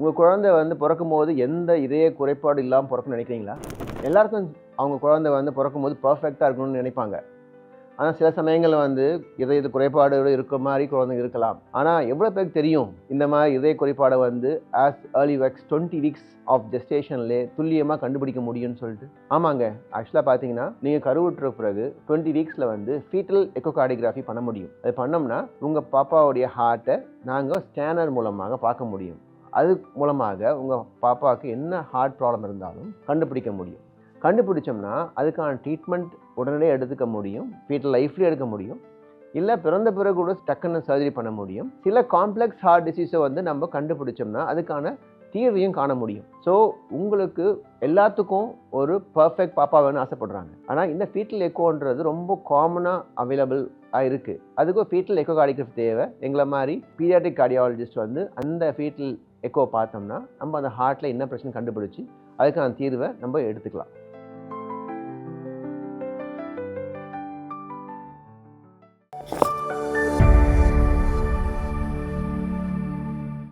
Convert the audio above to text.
உங்கள் குழந்தை வந்து பிறக்கும்போது எந்த இதய குறைபாடு இல்லாமல் பிறக்கணும்னு நினைக்கிறீங்களா? எல்லாருக்கும் அவங்க குழந்தை வந்து பிறக்கும்போது பர்ஃபெக்டாக இருக்கணும்னு நினைப்பாங்க. ஆனால் சில சமயங்களில் வந்து இதய குறைபாடு இருக்க மாதிரி குழந்தைங்க இருக்கலாம். ஆனால் எவ்வளோ பேருக்கு தெரியும் இந்த மாதிரி இதய குறைபாடை வந்து ஆஸ் ஏர்லி வெக்ஸ் 20 வீக்ஸ் ஆஃப் ஜெஸ்டேஷன்லே துல்லியமாக கண்டுபிடிக்க முடியும்னு சொல்லிட்டு? ஆமாங்க, ஆக்சுவலாக பார்த்தீங்கன்னா நீங்கள் கருவுற்ற பிறகு 20 வீக்ஸில் வந்து ஃபீட்டல் எக்கோகார்டியோகிராஃபி பண்ண முடியும். அது பண்ணோம்னா உங்கள் பாப்பாவுடைய ஹார்ட்டை நாங்கள் ஸ்கேனர் மூலமாக பார்க்க முடியும். அது மூலமாக உங்கள் பாப்பாவுக்கு என்ன ஹார்ட் ப்ராப்ளம் இருந்தாலும் கண்டுபிடிக்க முடியும். கண்டுபிடிச்சோம்னா அதுக்கான ட்ரீட்மெண்ட் உடனே எடுத்துக்க முடியும். ஃபீட்டல் லைஃப்லேயே எடுக்க முடியும். இல்லை பிறந்த பிறகு கூட டக்குன்னு சர்ஜரி பண்ண முடியும். சில காம்ப்ளெக்ஸ் ஹார்ட் டிசீஸை வந்து நம்ம கண்டுபிடிச்சோம்னா அதுக்கான தீர்வையும் காண முடியும். ஸோ உங்களுக்கு எல்லாத்துக்கும் ஒரு பர்ஃபெக்ட் பாப்பா வேணும்னு ஆசைப்படுறாங்க. ஆனால் இந்த ஃபீட்டல் எக்கோன்றது ரொம்ப காமனாக அவைலபிள் இருக்குது. அதுக்கு ஃபீட்டல் எக்கோகார்டியோகிராஃபி தேவை. எங்களை மாதிரி பீடியாட்ரிக் கார்டியாலஜிஸ்ட் வந்து அந்த ஃபீட்டல் எக்கோ பார்த்தோம்னா நம்ம அந்த ஹார்ட்டில் என்ன பிரச்சனை கண்டுபிடிச்சி அதுக்கான தீர்வை நம்ம எடுத்துக்கலாம்.